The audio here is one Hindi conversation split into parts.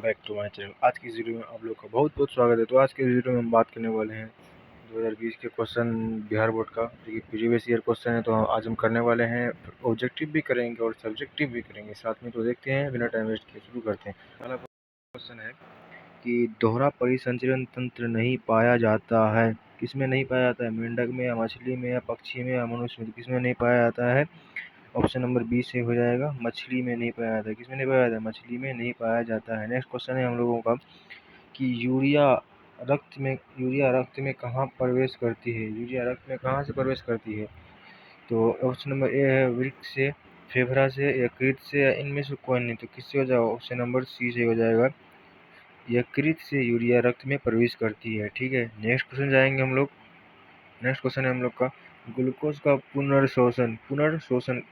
Back to my channel. आज की इस वीडियो में आप लोग का बहुत बहुत स्वागत है। तो आज के वीडियो में हम बात करने वाले हैं 2020 के क्वेश्चन बिहार बोर्ड का, जो कि प्रीवियस ईयर क्वेश्चन है। तो आज हम करने वाले हैं, ऑब्जेक्टिव भी करेंगे और सब्जेक्टिव भी करेंगे साथ में। तो देखते हैं, बिना टाइम वेस्ट किए शुरू करते हैं। पहला क्वेश्चन है कि दोहरा परिसंचरण तंत्र नहीं पाया जाता है। किसमें नहीं पाया जाता है? मेंढक में या मछली में या पक्षी में या मनुष्य में? किसमें नहीं पाया जाता है? ऑप्शन नंबर बी से हो जाएगा, मछली में नहीं पाया जाता है। किसमें नहीं पाया जाता है? मछली में नहीं पाया जाता है। नेक्स्ट क्वेश्चन है हम लोगों का कि यूरिया रक्त में कहाँ प्रवेश करती है? यूरिया रक्त में कहाँ से प्रवेश करती है? तो ऑप्शन नंबर ए है, वृक्क से, फेफड़ा से, यकृत से, या इनमें से कोई नहीं। तो किससे हो जाएगा? ऑप्शन नंबर सी से हो जाएगा, यकृत से यूरिया रक्त में प्रवेश करती है। ठीक है, नेक्स्ट क्वेश्चन जाएंगे हम लोग। नेक्स्ट क्वेश्चन है हम लोग का, ग्लूकोज का पुनर्शोषण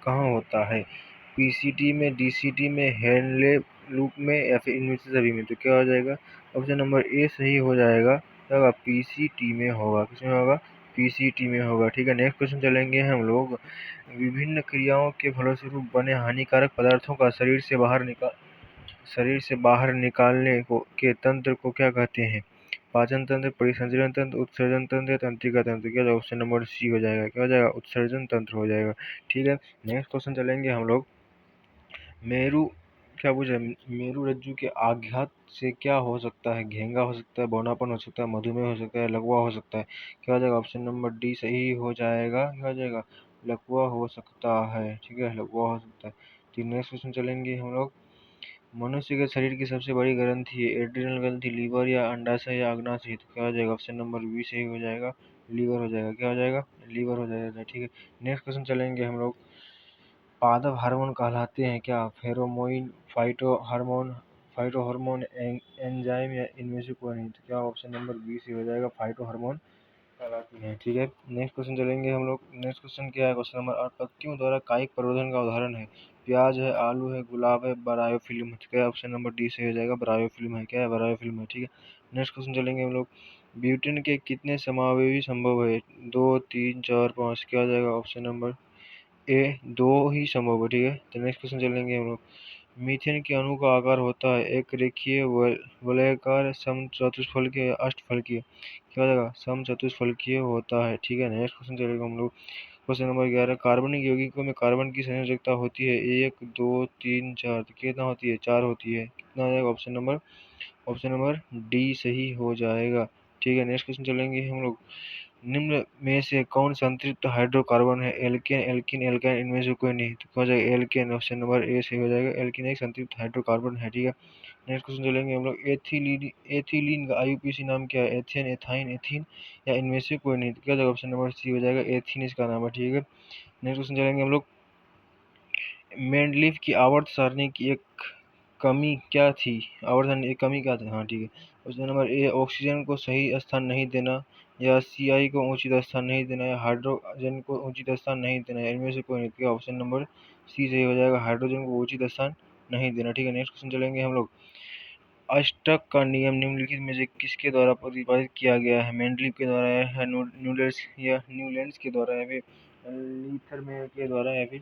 कहाँ होता है? पीसीटी में, डीसीटी में, हेनले लूप में, या फिर इनमें से सभी में? तो क्या हो जाएगा? ऑप्शन नंबर ए सही हो जाएगा। क्या होगा? पीसीटी में होगा। किसमें होगा? पीसीटी में होगा। ठीक है, नेक्स्ट क्वेश्चन चलेंगे हम लोग। विभिन्न क्रियाओं के फलस्वरूप बने हानिकारक पदार्थों का शरीर से बाहर निकालने के तंत्र को क्या कहते हैं? पाचन तंत्र, परिसंचरण तंत्र, उत्सर्जन तंत्र या तंत्रिका तंत्र? क्या होगा? ऑप्शन नंबर सी हो जाएगा। क्या हो जाएगा? उत्सर्जन तंत्र हो जाएगा। ठीक है, नेक्स्ट क्वेश्चन चलेंगे हम लोग। मेरु क्या पूछा? मेरु रज्जु के आघात से क्या हो सकता है? घेंगा हो सकता है, बौनापन हो सकता है, मधुमेह हो सकता है, लकवा हो सकता है? क्या हो जाएगा? ऑप्शन नंबर डी सही हो जाएगा। क्या हो जाएगा? लकवा हो सकता है। ठीक है, लकवा हो सकता है। तो नेक्स्ट क्वेश्चन चलेंगे हम लोग। मनुष्य के शरीर की सबसे बड़ी ग्रंथि है, एड्रिनल ग्रंथि, लीवर या अंडाशय या अग्नाशय? तो क्या हो जाएगा? ऑप्शन नंबर बी सही हो जाएगा, लीवर हो जाएगा। क्या हो जाएगा? लीवर हो जाएगा। ठीक है, नेक्स्ट क्वेश्चन चलेंगे हम लोग। पादप हार्मोन कहलाते हैं क्या? फेरोमोन, फाइटो हार्मोन, एंजाइम, या इनमें से कोई नहीं? तो क्या ऑप्शन नंबर बी से हो जाएगा, फाइटो हार्मोन कहलाती हैं। ठीक है, नेक्स्ट क्वेश्चन चलेंगे हम लोग। नेक्स्ट क्वेश्चन क्या है? क्वेश्चन नंबर 8, पत्तियों द्वारा कायिक प्रवर्धन का उदाहरण है? प्याज है, आलू है, गुलाब है, ब्रायोफिल्म है? क्या ऑप्शन नंबर डी से हो जाएगा, ब्रायोफिल्म है। क्या है? ब्रायोफिल्म है। ठीक है, नेक्स्ट क्वेश्चन चलेंगे हम लोग। ब्यूटेन के कितने समावेशी संभव है? 2, 3, 4, 5? क्या हो जाएगा? ऑप्शन नंबर ए 2 ही संभव है। ठीक है, तो नेक्स्ट क्वेश्चन चलेंगे हम लोग। मीथेन के अणु का आकार होता है एक रेखीय, वलयाकार, समचतुष्फलकीय या अष्टफलकीय? क्या हो जाएगा? समचतुष्फलकीय होता है। ठीक है, नेक्स्ट क्वेश्चन चलेगा हम लोग। क्वेश्चन नंबर 11, कार्बनिक यौगिकों में कार्बन की संयोजकता होती है 1, 2, 3, 4? तो कितना होती है? 4 होती है। कितना हो जाएगा? ऑप्शन नंबर डी सही हो जाएगा। ठीक है, नेक्स्ट क्वेश्चन चलेंगे हम लोग। निम्न में से कौन संतृप्त हाइड्रोकार्बन है? Alkane, alkene, alkyne? इनमें से कोई नहीं। तो क्या हो जाएगा? एल्केन। ऑप्शन नंबर ए सही हो जाएगा, एल्कीन एक संतृप्त हाइड्रोकार्बन है। ठीक है, नेक्स्ट क्वेश्चन चलेंगे हम लोग। एथिलीन का आईयूपीएसी नाम क्या है? एथेन, एथाइन, एथीन, या इनमें से कोई नहीं? तो क्या हो जाएगा? ऑप्शन नंबर सी हो जाएगा, एथीन इसका नाम है। ठीक है, नेक्स्ट क्वेश्चन चलेंगे हम लोग। मेंडलीफ की आवर्त सारणी की एक कमी क्या थी? आवर्त सारणी एक कमी क्या थी? हाँ ठीक है, क्वेश्चन नंबर ए, ऑक्सीजन को सही स्थान नहीं देना, या सीआई को उचित स्थान नहीं देना, या हाइड्रोजन को उचित स्थान नहीं देना, इनमें से कोई नहीं? तो ऑप्शन नंबर सी सही हो जाएगा, हाइड्रोजन को उचित स्थान नहीं देना। ठीक है, नेक्स्ट क्वेश्चन चलेंगे हम लोग। अष्टक का नियम निम्नलिखित में से किसके द्वारा प्रतिपादित किया गया है? मेंडलीफ के द्वारा, है न्यूलैंड्स के द्वारा, या फिर लीथरमेयर के द्वारा, या फिर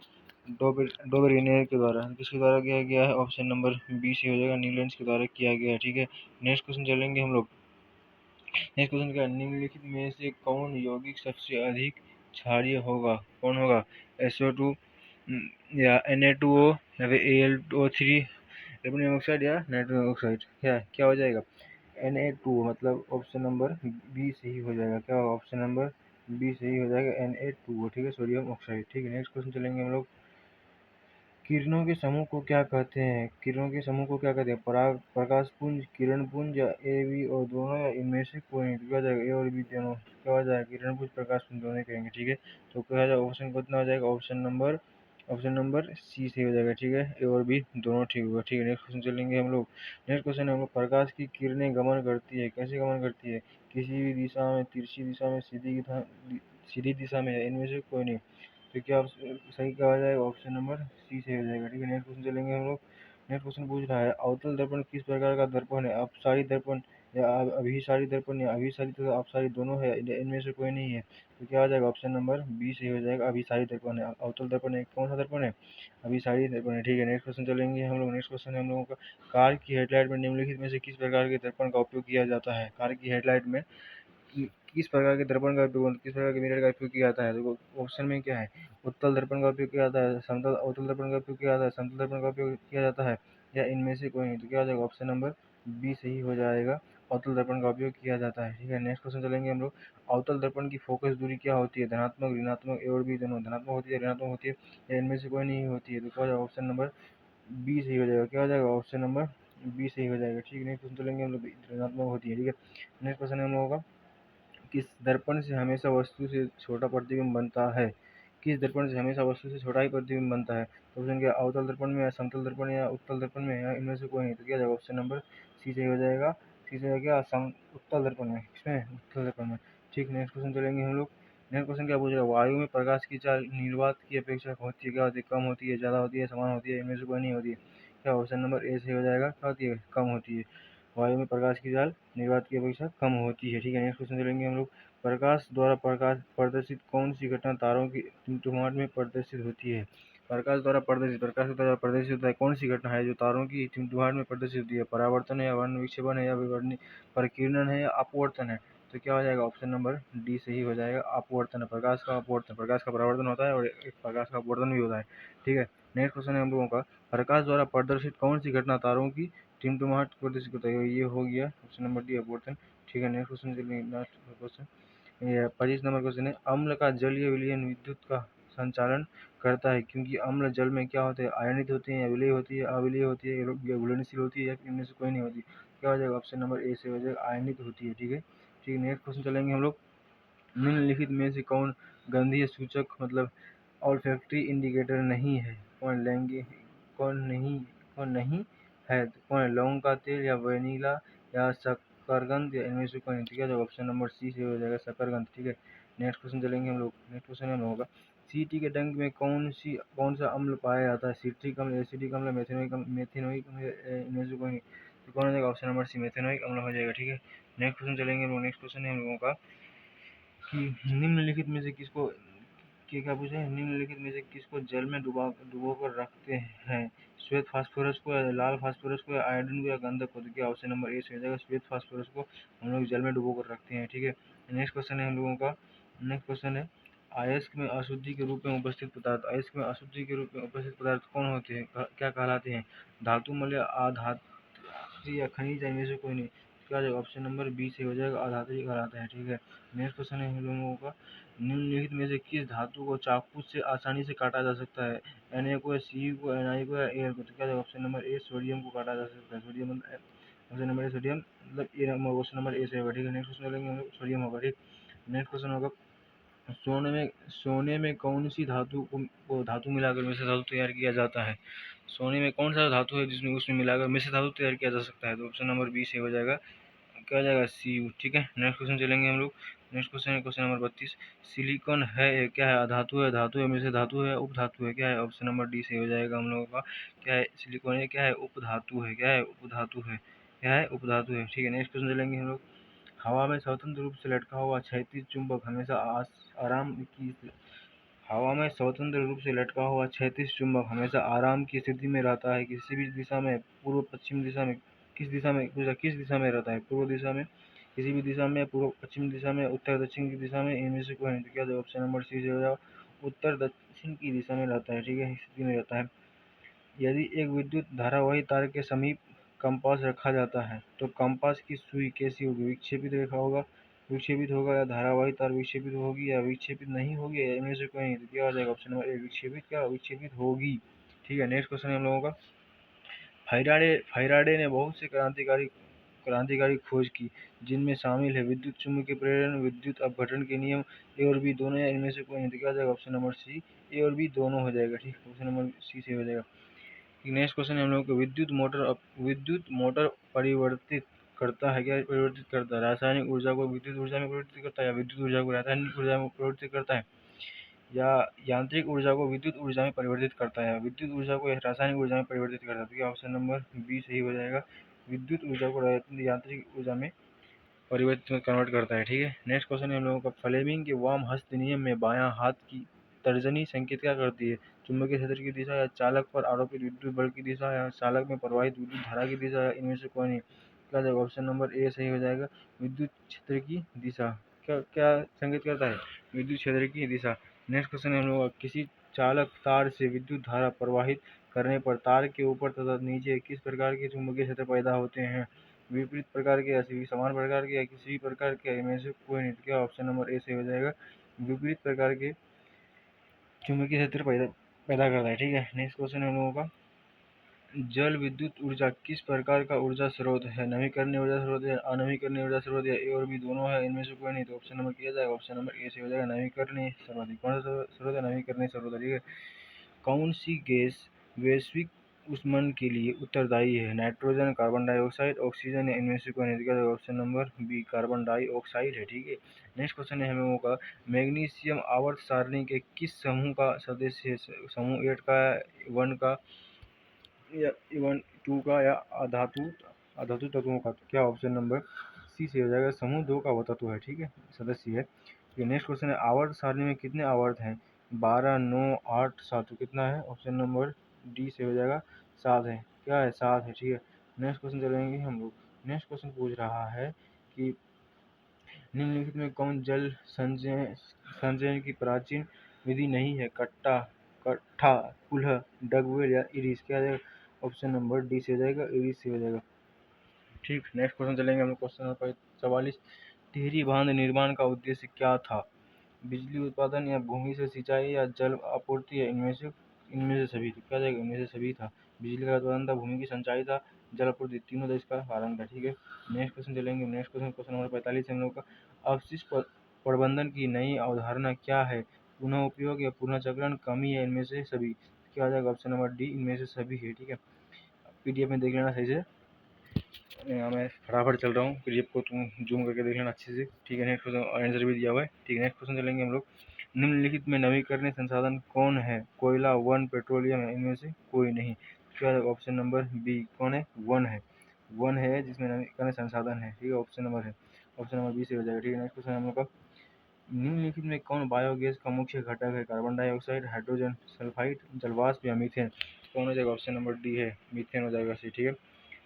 डोबेरिनियर के द्वारा? किसके द्वारा किया गया है? ऑप्शन नंबर बी से हो जाएगा, न्यूलैंड्स के द्वारा किया गया है। ठीक है, नेक्स्ट क्वेश्चन चलेंगे हम लोग। नेक्स्ट क्वेश्चन क्या है? निम्नलिखित में से कौन यौगिक सबसे अधिक क्षारीय होगा? कौन होगा? SO2, या Na2O, या फिर Al2O3, कार्बन ऑक्साइड, या नाइट्रोजन ऑक्साइड? क्या हो जाएगा? Na2, मतलब ऑप्शन नंबर बी सही हो जाएगा। क्या होगा? ऑप्शन नंबर बी सही हो जाएगा, Na2O। ठीक है, सोडियम ऑक्साइड। ठीक है, नेक्स्ट क्वेश्चन चलेंगे हम लोग। किरणों के समूह को क्या कहते हैं? किरणों के समूह को क्या कहते हैं? प्रकाश पुंज, किरण पुंज, या ए बी और दोनों, या इनमें से कोई नहीं? तो क्या हो जाएगा? ए और बी दोनों। क्या हो जाएगा? किरण पुंज, प्रकाश पुंज दोनों कहेंगे। ठीक है, तो क्या हो जाएगा? ऑप्शन कितना हो जाएगा? ऑप्शन नंबर सी सही हो जाएगा। ठीक है, ए और बी दोनों ठीक होगा। ठीक है, नेक्स्ट क्वेश्चन चलेंगे हम लोग। नेक्स्ट क्वेश्चन हम लोग, प्रकाश की किरणें गमन करती है, कैसे गमन करती है? किसी भी दिशा में, तिरछी दिशा में, सीधी दिशा में, या इनमें से कोई नहीं? तो क्या सही क्या हो जाएगा? ऑप्शन नंबर सी से हो जाएगा। ठीक है, नेक्स्ट क्वेश्चन चलेंगे हम लोग। नेक्स्ट क्वेश्चन पूछ रहा है, अवतल दर्पण किस प्रकार का दर्पण है? अपसारी दर्पण, या अभिसारी दर्पण या अभिसारी तथा अपसारी दोनों है, इनमें से कोई नहीं है, तो क्या हो जाएगा? ऑप्शन नंबर बी सही हो जाएगा, अभिसारी दर्पण है। अवतल दर्पण है, कौन सा दर्पण है? अभिसारी दर्पण है। ठीक है, नेक्स्ट क्वेश्चन चलेंगे हम लोग। नेक्स्ट क्वेश्चन है हम लोगों का, कार की हेडलाइट में निम्नलिखित में से किस प्रकार के दर्पण का उपयोग किया जाता है? कार की हेडलाइट में किस प्रकार के दर्पण का उपयोग, किस प्रकार के मिरर का उपयोग किया जाता है? देखो ऑप्शन में क्या है, उत्तल दर्पण का उपयोग किया जाता है, समतल अवतल दर्पण का उपयोग किया जाता है, समतल दर्पण का उपयोग किया जाता है, या इनमें से कोई नहीं, तो क्या हो जाएगा? ऑप्शन नंबर बी सही हो जाएगा, अवतल दर्पण का उपयोग किया जाता है। ठीक है, नेक्स्ट क्वेश्चन चलेंगे हम लोग। अवतल दर्पण की फोकस दूरी क्या होती है? धनात्मक, ऋणात्मक, ए और बी दोनों, धनात्मक होती है, ऋणात्मक होती है, या इनमें से कोई नहीं होती है, तो क्या हो जाएगा? ऑप्शन नंबर बी सही हो जाएगा। क्या हो जाएगा? ऑप्शन नंबर बी सही हो जाएगा। ठीक है, नेक्स्ट क्वेश्चन चलेंगे हम लोग, ऋणात्मक होती है। ठीक है, नेक्स्ट क्वेश्चन है हम लोगों का, किस दर्पण से हमेशा वस्तु से छोटा प्रतिबिंब बनता है? किस दर्पण से हमेशा वस्तु से छोटा ही प्रतिबिंब बनता है? तो ऑप्शन क्या, अवतल दर्पण में, या समतल दर्पण, या उत्तल दर्पण में, या इनमें से कोई नहीं, तो क्या जाएगा? ऑप्शन नंबर सी सही हो जाएगा। सी से क्या, उत्तल दर्पण में, किसमें? उत्तल दर्पण में। ठीक, नेक्स्ट क्वेश्चन चलेंगे हम लोग। नेक्स्ट क्वेश्चन क्या पूछ रहा है, वायु में प्रकाश की चाल निर्वात की अपेक्षा होती है, क्या होती है? कम होती है, ज़्यादा होती है, समान होती है, इनमें से कोई नहीं होती है, क्या ऑप्शन नंबर ए सही हो जाएगा? क्या होती है? कम होती है। वायु में प्रकाश की चाल निर्वात की अपेक्षा कम होती है। ठीक है, नेक्स्ट क्वेश्चन चलेंगे हम लोग। प्रकाश द्वारा प्रदर्शित कौन सी घटना तारों की टिमटिमाहट में प्रदर्शित होती है? प्रकाश द्वारा प्रदर्शित होता है कौन सी घटना है जो तारों की टिमटिमाहट में प्रदर्शित होती है? परावर्तन है, या वर्ण विक्षेपण है, या विवर्णी परिकिरण है, या अपवर्तन है, तो क्या हो जाएगा? ऑप्शन नंबर डी सही हो जाएगा, अपवर्तन है। प्रकाश का अपवर्तन, प्रकाश का परावर्तन होता है और एक प्रकाश का अपवर्तन भी होता है। ठीक है, नेक्स्ट क्वेश्चन है हम लोगों का, प्रकाश द्वारा प्रदर्शित कौन सी घटना तारों की टिमटिमाहट प्रदर्शित होता है? ये हो गया ऑप्शन नंबर डी, अपवर्तन। ठीक है, नेक्स्ट क्वेश्चन चलिए, लास्ट क्वेश्चन, ये 25 नंबर क्वेश्चन है, अम्ल का जलीय विलयन विद्युत का संचालन करता है, क्योंकि अम्ल जल में क्या होते हैं? आयनित होते हैं, या विलय होती है, अविलय होती है, या घुलनशील होती है, या इनमें से कोई नहीं होती, क्या हो जाएगा? ऑप्शन नंबर ए से हो जाएगा, आयनित होती है। ठीक है, ठीक है, नेक्स्ट क्वेश्चन चलेंगे हम लोग। निम्नलिखित में से कौन गंधीय सूचक मतलब ऑल्फैक्टरी इंडिकेटर नहीं है? कौन लेंगे, कौन नहीं है, तो कौन है? लौंग का तेल, या वनीला, या शकरकंद, या इनमें से कोई नहीं, ठीक है, तो ऑप्शन नंबर सी से हो जाएगा, शकरकंद। ठीक है, नेक्स्ट क्वेश्चन चलेंगे हम लोग। नेक्स्ट क्वेश्चन हम होगा, सीटी के टैंक में कौन सा अम्ल पाया जाता है? सिट्रिक अम्ल, एसिडिक अम्ल, मेथेनोइक अम्ल, इनमें से कोई नहीं, तो कौन हो जाएगा? ऑप्शन नंबर सी, मेथेनोइक अम्ल हो जाएगा। ठीक है, नेक्स्ट क्वेश्चन चलेंगे हम लोग। नेक्स्ट क्वेश्चन है हम लोगों का कि निम्नलिखित में से किसको, क्या पूछा है, निम्नलिखित में से किसको जल में डुबो कर रखते हैं? श्वेत फास्फोरस को, या लाल फास्फोरस को, या आयोडीन को, या गंधक को, तो क्या ऑप्शन नंबर ए से हो जाएगा, श्वेत फास्फोरस को हम लोग जल में डुबो कर रखते हैं। ठीक है, नेक्स्ट क्वेश्चन है हम लोगों का। नेक्स्ट क्वेश्चन है, अयस्क में अशुद्धि के रूप में उपस्थित पदार्थ, अयस्क में अशुद्धि के रूप में उपस्थित पदार्थ कौन होते हैं, क्या कहलाते हैं? धातु, मल, या अधातु, या खनिज, इनमें से कोई नहीं, क्या जाएगा? ऑप्शन नंबर बी से हो जाएगा, अधातु कहलाता है। ठीक है, नेक्स्ट क्वेश्चन है हम लोगों का, निम्नलिखित में से किस धातु को चाकू से आसानी से काटा जा सकता है? Na को, या Cu को, Ni को, या Air को, तो क्या जाएगा? ऑप्शन नंबर ए, सोडियम को काटा जा सकता है। Sodium, option number A sodium, मतलब ए, ऑप्शन नंबर ए से होगा। ठीक है, नेक्स्ट क्वेश्चन लेंगे हम लोग, सोडियम होगा। ठीक, नेक्स्ट क्वेश्चन होगा, सोने में कौन सी धातु को धातु मिलाकर मिश्र धातु तैयार किया जाता है? सोने में कौन सा धातु है जिसमें उसमें मिलाकर मिश्र धातु तैयार किया जा सकता है? तो ऑप्शन नंबर बी से हो जाएगा, क्या हो जाएगा? Cu। ठीक है, नेक्स्ट क्वेश्चन चलेंगे हम लोग। नेक्स्ट क्वेश्चन है क्वेश्चन नंबर 32, सिलिकॉन है क्या है? धातु है, धातु है, मिश्र धातु है, उप धातु है, क्या है? ऑप्शन नंबर डी से हो जाएगा हम लोगों का, क्या है? सिलिकॉन है, क्या है? उप धातु है, क्या है? उप धातु है, क्या है? उप धातु है। ठीक है, नेक्स्ट क्वेश्चन चलेंगे हम लोग। हवा में स्वतंत्र रूप से लटका हुआ क्षैतिज चुंबक हमेशा आराम की हवा में स्वतंत्र रूप से लटका हुआ क्षैतिज चुंबक हमेशा आराम की स्थिति में रहता है, किसी भी दिशा में, पूर्व पश्चिम दिशा में, किस दिशा में रहता है? पूर्व दिशा में, किसी भी दिशा में, पूर्व पश्चिम दिशा में, उत्तर दक्षिण की दिशा में, इनमें से कोई नहीं, तो क्या होगा? ऑप्शन नंबर सी से हो जाएगा, उत्तर दक्षिण की दिशा में रहता है। ठीक है, स्थिति में रहता है। यदि एक विद्युत धारावाही तार के समीप कंपास रखा जाता है तो कंपास की सुई कैसी होगी? विक्षेपित रेखा होगा, विक्षेपित होगा, या धारावाही तार विक्षेपित होगी, या विक्षेपित नहीं होगी, या इनमें से कोई नहीं, तो क्या हो जाएगा? ऑप्शन नंबर ए, विक्षेपित, क्या विक्षेपित होगी। ठीक है, नेक्स्ट क्वेश्चन है हम लोगों का, फैराडे ने बहुत से क्रांतिकारी खोज की, जिनमें शामिल है विद्युत चुम्बकीय प्रेरण, विद्युत अपघटन के नियम, ए और बी दोनों, या इनमें से कोई नहीं, तो क्या हो जाएगा? ऑप्शन नंबर सी, ए और बी दोनों हो जाएगा। ठीक, ऑप्शन नंबर सी से हो जाएगा। नेक्स्ट क्वेश्चन है हम लोग को, विद्युत मोटर परिवर्तित करता है, क्या परिवर्तित करता है? रासायनिक ऊर्जा को विद्युत ऊर्जा में परिवर्तित करता है, या विद्युत ऊर्जा को रासायनिक ऊर्जा में परिवर्तित करता है, या यांत्रिक ऊर्जा को विद्युत ऊर्जा में परिवर्तित करता है, विद्युत ऊर्जा को रासायनिक ऊर्जा में परिवर्तित करता है, तो क्या ऑप्शन नंबर बी सही हो जाएगा, विद्युत ऊर्जा को यांत्रिक ऊर्जा में परिवर्तित कन्वर्ट करता है। ठीक है, नेक्स्ट क्वेश्चन है हम लोगों का, फ्लेमिंग के वाम हस्त नियम में बायां हाथ की तर्जनी संकेत क्या करती है? चुंबकीय क्षेत्र की दिशा, या चालक पर आरोपित विद्युत बल की दिशा, या चालक में प्रवाहित विद्युत धारा की दिशा, या इनमें से कोई नहीं? क्या जाएगा? ऑप्शन नंबर ए सही हो जाएगा, विद्युत क्षेत्र की दिशा। क्या क्या संकेत करता है? विद्युत क्षेत्र की दिशा। नेक्स्ट क्वेश्चन है हम लोग, किसी चालक तार से विद्युत धारा प्रवाहित करने पर तार के ऊपर तथा नीचे किस प्रकार के चुंबकीय क्षेत्र पैदा होते हैं? विपरीत प्रकार के, या समान प्रकार के, या किसी भी प्रकार के, इनमें से कोई नहीं? क्या ऑप्शन नंबर ए सही हो जाएगा, विपरीत प्रकार के चुंबकीय क्षेत्र पैदा करता है। ठीक है, नेक्स्ट क्वेश्चन है हम लोगों का, जल विद्युत ऊर्जा किस प्रकार का ऊर्जा स्रोत है? नवीकरणीय ऊर्जा स्रोत या अनवीकरणीय ऊर्जा स्रोत, या ए और बी दोनों है, इनमें से कोई नहीं? तो ऑप्शन नंबर किया जाएगा, ऑप्शन नंबर ए से हो जाएगा, नवीकरणीय स्रोत। कौन सा स्रोत है? नवीकरणीय स्रोत है। ठीक है, कौन सी गैस वैश्विक ऊष्मन के लिए उत्तरदायी है? नाइट्रोजन, कार्बन डाइऑक्साइड, ऑक्सीजन, या इनमें से कोई नहीं? Option number B carbon dioxide है। ठीक है, नेक्स्ट क्वेश्चन है हम लोगों का, मैग्नीशियम आवर्त सारणी के किस समूह का सदस्य है? समूह 8 का, 1 का, या इवन 2 का, या अधातु अधातु तत्वों का? तो क्या ऑप्शन नंबर सी से हो जाएगा, समूह 2 का वो तत्व है। ठीक है, सदस्य है। ये नेक्स्ट क्वेश्चन है, आवर्त सारणी में कितने आवर्त हैं? 12, 9, 8, 7। तो कितना है? ऑप्शन नंबर डी से हो जाएगा, 7 है। क्या है? 7 है। ठीक है, नेक्स्ट क्वेश्चन चलेंगे हम लोग। नेक्स्ट क्वेश्चन पूछ रहा है कि निम्नलिखित में कौन जल संचयन की प्राचीन विधि नहीं है? कट्टा, कट्ठा, कुल्ह, डगवेल, या इरिस? क्या है? ऑप्शन नंबर डी से हो जाएगा, इरिस से हो जाएगा। ठीक, नेक्स्ट क्वेश्चन चलेंगे हम लोग, क्वेश्चन नंबर 44, टिहरी बांध निर्माण का उद्देश्य क्या था? बिजली उत्पादन, या भूमि से सिंचाई, या जल आपूर्ति, या इनमें से सभी? तो क्या जाएगा? इनमें से सभी था। बिजली का उत्पादन था, भूमि की सिंचाई था, जल आपूर्ति, तीनों था इसका कारण था। ठीक है, नेक्स्ट क्वेश्चन चलेंगे। नेक्स्ट क्वेश्चन, क्वेश्चन नंबर 45 हम लोग का, अवशिष्ट प्रबंधन की नई अवधारणा क्या है? पुनः उपयोग, या पुनः चक्रण, कमी, या इनमें से सभी? क्या आ जाएगा? ऑप्शन नंबर डी, इनमें से सभी है। ठीक है, पीडीएफ में देख लेना सही से, मैं फटाफट चल रहा हूँ, पीडीएफ को तुम जूम करके देख लेना अच्छे से। ठीक है, नेक्स्ट क्वेश्चन आंसर भी दिया हुआ है। ठीक है, नेक्स्ट क्वेश्चन चलेंगे हम लोग, निम्नलिखित में नवीकरणीय संसाधन कौन है? कोयला, वन, पेट्रोलियम, है इनमें से कोई नहीं? क्या है? ऑप्शन नंबर बी कौन है? वन है। वन है जिसमें नवीकरणीय संसाधन है। ठीक है, ऑप्शन नंबर है, ऑप्शन नंबर बी से हो जाएगा। ठीक है, नेक्स्ट क्वेश्चन हम लोग का, निम्नलिखित में कौन बायोगैस का मुख्य घटक है? कार्बन डाइऑक्साइड, हाइड्रोजन सल्फाइड, जलवाष्प, या मीथेन? कौन हो जाएगा? ऑप्शन नंबर डी है, मीथेन हो जाएगा सही। ठीक है,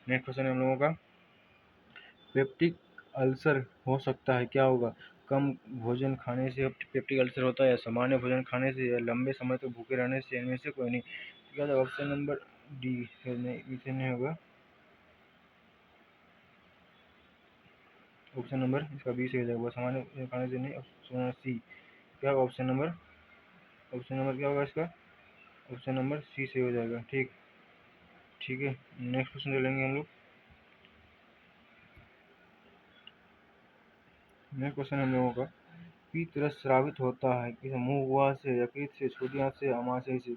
नेक्स्ट क्वेश्चन है हम लोगों का, पेप्टिक अल्सर हो सकता है, क्या होगा? कम भोजन खाने से पेप्टिक अल्सर होता है, या सामान्य भोजन खाने से, या लंबे समय तक भूखे रहने से? इनमें से कोई नहीं? क्या होगा? ऑप्शन नंबर डी नहीं होगा, ऑप्शन नंबर इसका बी से हो जाएगा, सामान्य भोजन खाने से नहीं, ऑप्शन सी। क्या होगा? ऑप्शन नंबर क्या होगा इसका? ऑप्शन नंबर सी से हो जाएगा। ठीक, ठीक है, नेक्स्ट क्वेश्चन चलेंगे हम लोग। नेक्स्ट क्वेश्चन हम लोगों का, पीत रस स्रावित होता है किस? मुंह गुहा से, यकृत से, छोटी आंत से, अमाशय से?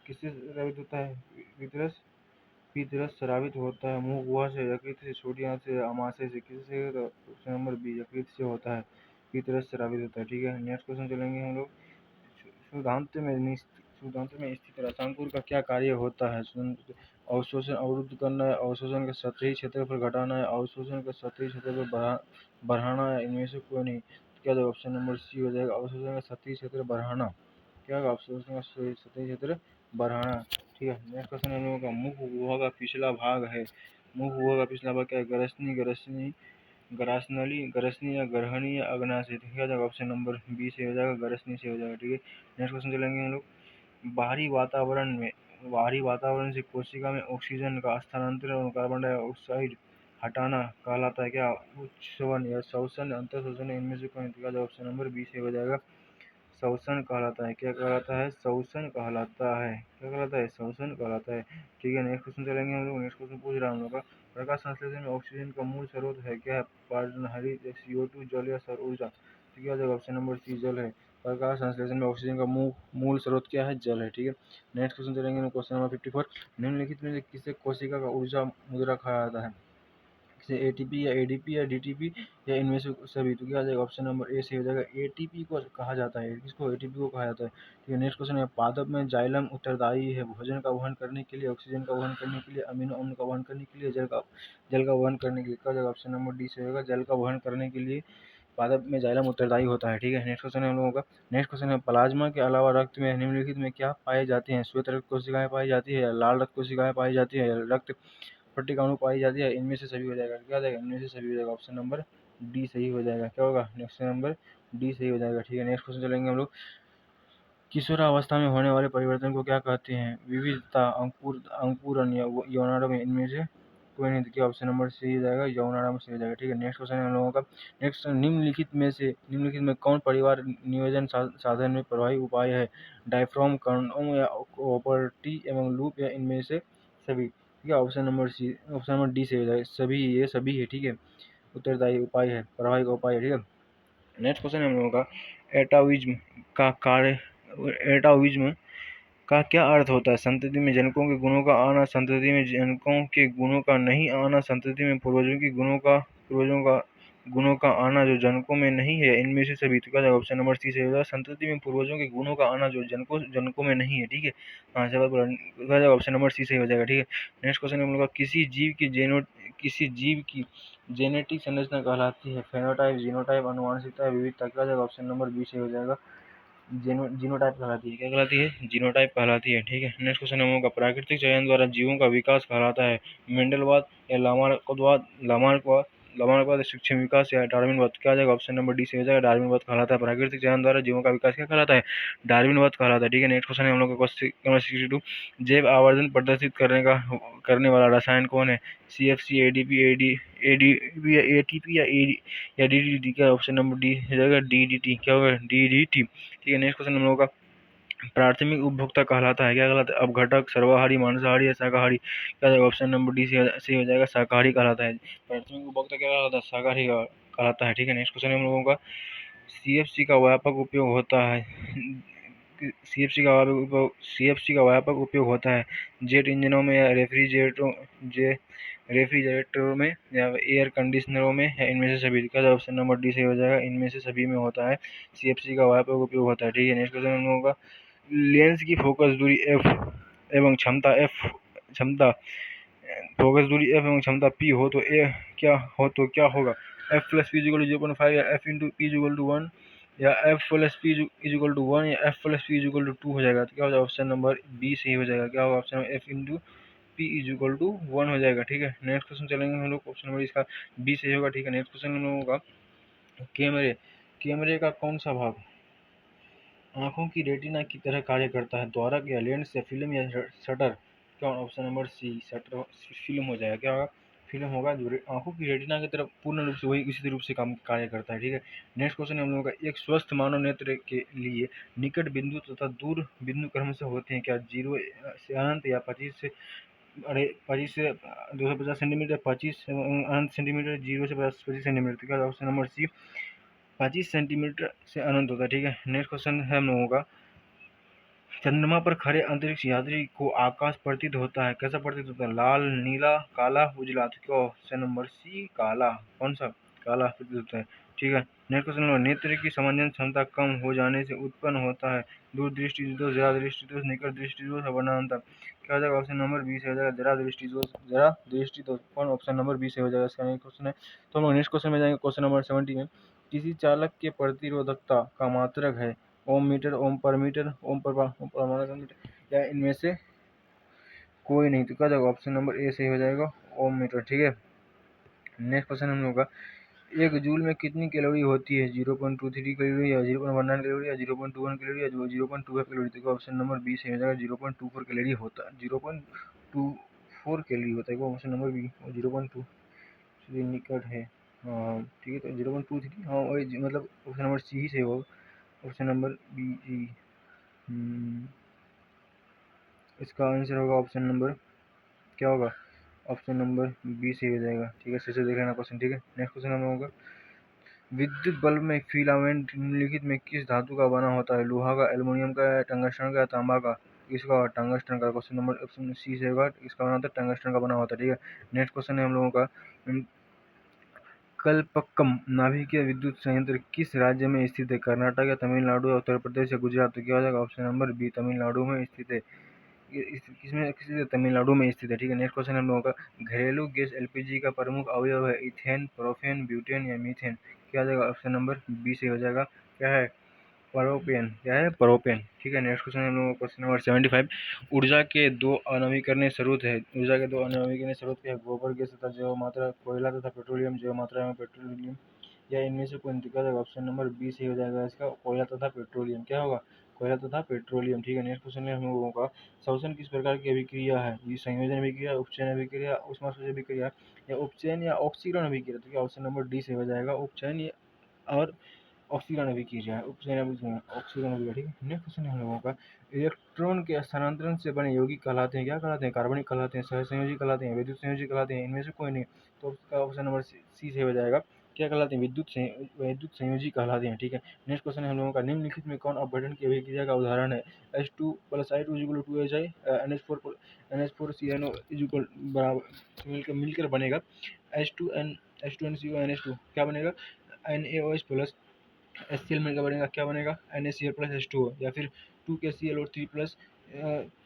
किससे स्रावित होता है पीत रस? पीत रस स्रावित होता है मुंह गुहा से, यकृत से, छोटी आंत से, अमाशय से? किससे? तो ऑप्शन नंबर बी, यकृत से होता है, पीत रस स्रावित होता है। ठीक है, नेक्स्ट क्वेश्चन चलेंगे हम लोग, शुद्धांत में स्थित रसांकुर का क्या कार्य होता है? अवशोषण अवरुद्ध करना है, अवशोषण का सतही क्षेत्रफल घटाना है, अवशोषण का सतही क्षेत्रफल बढ़ाना है, इनमें से कोई नहीं? तो क्या ऑप्शन नंबर सी हो जाएगा, अवशोषण का सतही क्षेत्र बढ़ाना। क्या होगा? अवशोषण का सतही क्षेत्र बढ़ाना। ठीक है, नेक्स्ट क्वेश्चन हम लोगों का, मुख गुहा का पिछला भाग है, मुख गुहा का पिछला भाग क्या है? ग्रासनली, ग्रसनी, या ग्रहणी, या अग्नाशय? तो क्या जाएगा? ऑप्शन नंबर बी से हो जाएगा, ग्रसनी से हो जाएगा। ठीक है, नेक्स्ट क्वेश्चन चलेंगे हम लोग, बाहरी वातावरण से कोशिका में ऑक्सीजन का स्थानांतरण और कार्बन डाइऑक्साइड हटाना कहलाता है क्या? उच्चवन, या शोषण, अंतर शोषण, इनमें से कौन? तो ऑप्शन नंबर बी से हो जाएगा, शोषण कहलाता है। क्या कहलाता है? शोषण कहलाता है। क्या कहलाता है? शोषण कहलाता है। ठीक है, नेक्स्ट क्वेश्चन चलेंगे हम लोग। नेक्स्ट क्वेश्चन पूछ रहा है हम लोग का, प्रकाश संश्लेषण में ऑक्सीजन का मूल स्रोत है क्या है? पारदर्शी, CO2, जल, या सौर ऊर्जा? तो क्या होगा? ऑप्शन नंबर सी, जल है। प्रकाश संश्लेषण में ऑक्सीजन का मूल स्रोत क्या है? जल है। ठीक है, नेक्स्ट क्वेश्चन चलेंगे क्वेश्चन नंबर 54, निम्नलिखित में किसे कोशिका का ऊर्जा मुद्रा कहा जाता है? जैसे एटीपी या एडीपी या डीटीपी या इनमें से सभी। तो क्या आ जाएगा ऑप्शन नंबर ए सही हो जाएगा। एटीपी को कहा जाता है, किसको, एटीपी को कहा जाता है। ठीक है, नेक्स्ट क्वेश्चन है, पादप में जाइलम उत्तरदायी है भोजन का वहन करने के लिए, ऑक्सीजन का वहन करने के लिए, अमीनो अम्ल का वहन करने के लिए, जल का वहन करने के लिए। क्या हो जाएगा ऑप्शन नंबर डी से होगा, जल का वहन करने के लिए पादप में जाइलम उत्तरदायी होता है। ठीक है, नेक्स्ट क्वेश्चन है हम लोगों का। नेक्स्ट क्वेश्चन है, प्लाज्मा के अलावा रक्त में निम्नलिखित में क्या पाए जाते हैं। श्वेत रक्त कोशिकाएं पाई जाती है, या लाल रक्त कोशिकाएं पाई जाती है, या रक्त पट्टिका अणु पाई जाती है, इनमें से सभी हो जाएगा। क्या हो जाएगा, इनमें से सभी हो जाएगा। ऑप्शन नंबर डी सही हो जाएगा। क्या होगा, ऑप्शन नंबर डी सही हो जाएगा। ठीक है, नेक्स्ट क्वेश्चन चलेंगे हम लोग। किशोरावस्था में होने वाले परिवर्तन को क्या कहते हैं। विविधता, अंकुरण या यौनारंभ, इनमें से कोई नहीं। देखिए ऑप्शन नंबर सी हो जाएगा, यौनारंभ सही हो जाएगा। ठीक है, नेक्स्ट क्वेश्चन है हम लोगों का। नेक्स्ट, निम्नलिखित में कौन परिवार नियोजन साधन में प्रभावी उपाय है। डायफ्राम, कंडोम या ओपर्टी एवं लूप, या इनमें से सभी। ठीक है, option number C, option number D सही हो जाएगा। सभी, ये सभी है। ठीक है, उत्तरदायी उपाय है, प्रभावी का उपाय है। ठीक है, नेक्स्ट क्वेश्चन है हम लोगों का। एटाविज्म का कार्य, एटाविज्म का क्या अर्थ होता है। संतति में जनकों के गुणों का आना, संतति में जनकों के गुणों का नहीं आना, संतति में पूर्वजों का गुणों का आना जो जनकों में नहीं है, इनमें से सभी। तो क्या जाएगा, ऑप्शन नंबर सी से होगा, संतति में पूर्वजों के गुणों का आना जो जनकों में नहीं है। ठीक है, हाँ सवाल बोला, क्या जाएगा, ऑप्शन नंबर सी से हो जाएगा। ठीक है, नेक्स्ट क्वेश्चन हम लोग का, किसी जीव की जेनेटिक संरचना कहलाती है। फेनोटाइप, जीनोटाइप, आनुवंशिकता, विविधता। क्या जाएगा, ऑप्शन नंबर बी से हो जाएगा, जीनोटाइप कहलाती है। क्या कहलाती है, जीनोटाइप कहलाती है। ठीक है, नेक्स्ट क्वेश्चन हम लोगों का, प्राकृतिक चयन द्वारा जीवों का विकास कहलाता है। मेंडलवाद या लामार्कवाद, शिक्षण विकास, या डार्विनवाद। क्या जाएगा, ऑप्शन नंबर डी से हो जाएगा, डार्विनवाद कहलाता है। प्राकृतिक चयन द्वारा जीवों का विकास क्या कहलाता है, डार्विनवाद कहलाता है। ठीक है, नेक्स्ट क्वेश्चन है हम लोग का 62, जैव आवर्धन प्रदर्शित करने वाला रसायन कौन है। CFC, ADP, ADP या ATP या DDT। क्या ऑप्शन नंबर डी हो जाएगा, DDT। क्या होगा, DDT। ठीक है, नेक्स्ट क्वेश्चन हम लोगों का, प्राथमिक उपभोक्ता कहलाता है। क्या कहलाता है, अपघटक, सर्वाहारी, मांसाहारी या शाकाहारी। क्या जाएगा, ऑप्शन नंबर डी से हो जाएगा, शाकाहारी कहलाता है। प्राथमिक उपभोक्ता क्या कहलाता है, शाकाहारी कहलाता है। ठीक है, नेक्स्ट क्वेश्चन हम लोगों का, CFC का व्यापक उपयोग होता है। CFC का व्यापक उपयोग होता है जेट इंजनों में, या रेफ्रिजरेटरों में, या एयर कंडीशनरों में, या इनमें से सभी। का ऑप्शन नंबर डी से हो जाएगा, इनमें से सभी में होता है, CFC का व्यापक उपयोग होता है। ठीक है, नेक्स्ट क्वेश्चन हम लोगों का, लेंस की फोकस दूरी f एवं क्षमता p हो तो क्या होगा। f प्लस पी इजिकल 0.5, या f into P is equal to 1, या f plus P is equal to 1, या f plus P is equal to 2 हो जाएगा। तो क्या हो जाएगा, ऑप्शन नंबर बी सही हो जाएगा। क्या होगा, option f into P is equal to 1 हो जाएगा। ठीक है, नेक्स्ट क्वेश्चन चलेंगे हम लोग, ऑप्शन नंबर इसका बी सही होगा। ठीक है, नेक्स्ट क्वेश्चन हम लोगों का, कैमरे का कौन सा भाग आंखों की रेटिना की तरह कार्य करता है। द्वारक या लेंस या फिल्म या शटर। क्या option number C, shutter, film हो जाएगा। क्या होगा, फिल्म होगा, जो आंखों की रेटिना की तरफ पूर्ण रूप से वही उसी रूप से काम कार्य करता है। ठीक है, नेक्स्ट क्वेश्चन हम लोगों का, एक स्वस्थ मानव नेत्र के लिए निकट बिंदु तथा दूर बिंदु क्रम से होते हैं। क्या 0 से अनंत, या 25 से 250 सेंटीमीटर, 25 अनंत सेंटीमीटर, 0 से 25 सेंटीमीटर। क्या ऑप्शन नंबर सी, 25 सेंटीमीटर से अनंत होता है। ठीक है, नेक्स्ट क्वेश्चन है हम लोगों का, चंद्रमा पर खड़े अंतरिक्ष यात्री को आकाश प्रतीत होता है। कैसा प्रतीत होता है, लाल, नीला, काला, उजला। तो क्या ऑप्शन नंबर सी, काला। कौन सा, काला प्रतीत होता है। ठीक है, नेक्स्ट क्वेश्चन, नेत्र की समंजन क्षमता कम हो जाने से उत्पन्न होता है। दूरदृष्टि दोष, जरा दृष्टि दोष, निकट दृष्टि दोष, वर्णांतर। क्या हो जाएगा, ऑप्शन नंबर बी से हो जाएगा, जरा दृष्टि दोष। कौन, ऑप्शन नंबर बी से हो जाएगा इसका नेक्स्ट क्वेश्चन है। तो हम नेक्स्ट क्वेश्चन में जाएंगे, क्वेश्चन नंबर 70 में, किसी चालक के प्रतिरोधकता का मात्रक है। ओम मीटर, ओम पर मीटर, ओम परमाणु मीटर, या इनमें से कोई नहीं। तो क्या जाएगा, ऑप्शन नंबर ए सही हो जाएगा, ओम मीटर। ठीक है, नेक्स्ट क्वेश्चन हम लोग का, एक जूल में कितनी कैलोरी होती है। 0.23 कैलोरी, या 0.19 कैलोरी, या 0.21 कैलोरी, या 0.25 कैलोरी। तो ऑप्शन नंबर बी सही हो जाएगा, 0.24 कैलोरी होता है, 0.24 कैलोरी होता है। ऑप्शन नंबर बी, 0.2 निकट है। हाँ ठीक है, तो 0.23, हाँ वही, मतलब ऑप्शन नंबर सी ही सही होगा, ऑप्शन नंबर बी जी। इसका आंसर होगा ऑप्शन नंबर, क्या होगा, ऑप्शन नंबर बी से हो जाएगा। ठीक है, से देख लेना क्वेश्चन। ठीक है, नेक्स्ट क्वेश्चन हम होगा, विद्युत बल्ब में फिलामेंट निम्नलिखित में किस धातु का बना होता है। लोहा का, एल्युमिनियम का, टंगस्टन का, तांबा का। इसका टंगस्टन का, क्वेश्चन नंबर ऑप्शन सी से होगा, इसका बना होता है टंगस्टन का बना होता है। ठीक है, नेक्स्ट क्वेश्चन है हम लोगों का, कल्पक्कम नाभिकीय विद्युत संयंत्र किस राज्य में स्थित है? कर्नाटक या तमिलनाडु या उत्तर प्रदेश या गुजरात? तो क्या हो जाएगा ऑप्शन नंबर बी, तमिलनाडु में स्थित है। किसमें स्थित है? तमिलनाडु में स्थित है। ठीक है, नेक्स्ट क्वेश्चन हम लोगों का घरेलू गैस एलपीजी का प्रमुख अवयव है इथेन, प्रोपेन, ब्यूटेन या मीथेन? क्या हो जाएगा ऑप्शन नंबर बी से हो जाएगा, क्या है? प्रोपेन। क्या है? प्रोपेन। ठीक है, नेक्स्ट क्वेश्चन हम लोगों का क्वेश्चन नंबर 75। ऊर्जा के दो अनवीकरणीय स्रोत है। ऊर्जा के दो अनवीकरणीय स्रोत क्या है? गोबर गैस तथा जैव मात्रा, कोयला तथा पेट्रोलियम जैव मात्रा में पेट्रोलियम, या इनमें से कोई नहीं? ऑप्शन नंबर बी से हो जाएगा इसका, कोयला तथा पेट्रोलियम। क्या होगा? कोयला तथा पेट्रोलियम। ठीक है, नेक्स्ट क्वेश्चन है हम लोगों का श्वसन किस प्रकार की अभिक्रिया है? ये संयोजन अभिक्रिया, उपचयन अभिक्रिया, ऊष्माशोषण अभिक्रिया, या उपचयन या ऑक्सीकरण अभिक्रिया? तो क्या ऑप्शन नंबर डी से हो जाएगा, उपचयन और ऑक्सीकरण अभिक्रिया है, उपचयन अभिक्रिया, ऑक्सीकरण अभिक्रिया। ठीक है, नेक्स्ट क्वेश्चन है हम लोगों का इलेक्ट्रॉन के स्थानांतरण से बने यौगिक कहलाते हैं? क्या कहलाते हैं? कार्बनिक कहलाते हैं, सहसंयोजी कहलाते हैं, विद्युत संयोजी कहलाते हैं, इनमें से कोई नहीं? तो उसका ऑप्शन नंबर सी से हो जाएगा, क्या कहलाते हैं? विद्युत संयोजी कहलाते हैं। ठीक है, नेक्स्ट क्वेश्चन है हम लोगों का निम्नलिखित में कौन अपघटन की अभिक्रिया का उदाहरण है? H2 + I2 = 2Hi, NH4 CNO बराबर मिलकर बनेगा H2NCO क्या बनेगा? NaOH प्लस HCl मिलकर बनेगा, क्या बनेगा? NaCl + H2O, या फिर 2KCl और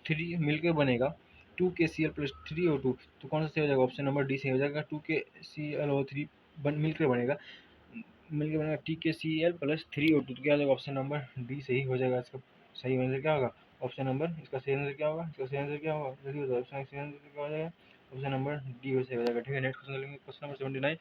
3 मिलकर बनेगा 2KCl + 3O2। तो कौन सा सही हो जाएगा? ऑप्शन नंबर डी से हो जाएगा, 2KCl और 3 मिलकर बनेगा TKCl + 3O2। तो क्या हो जाएगा? ऑप्शन नंबर डी सही हो जाएगा। इसका सही आंसर क्या होगा? ऑप्शन नंबर, इसका सही आंसर क्या होगा? इसका सही आंसर क्या होगा? जल्दी बताओ, इसका सही आंसर क्या हो जाएगा? ऑप्शन नंबर डी हो जाएगा। ठीक है, नेक्स्ट क्वेश्चन लेंगे, क्वेश्चन नंबर 79।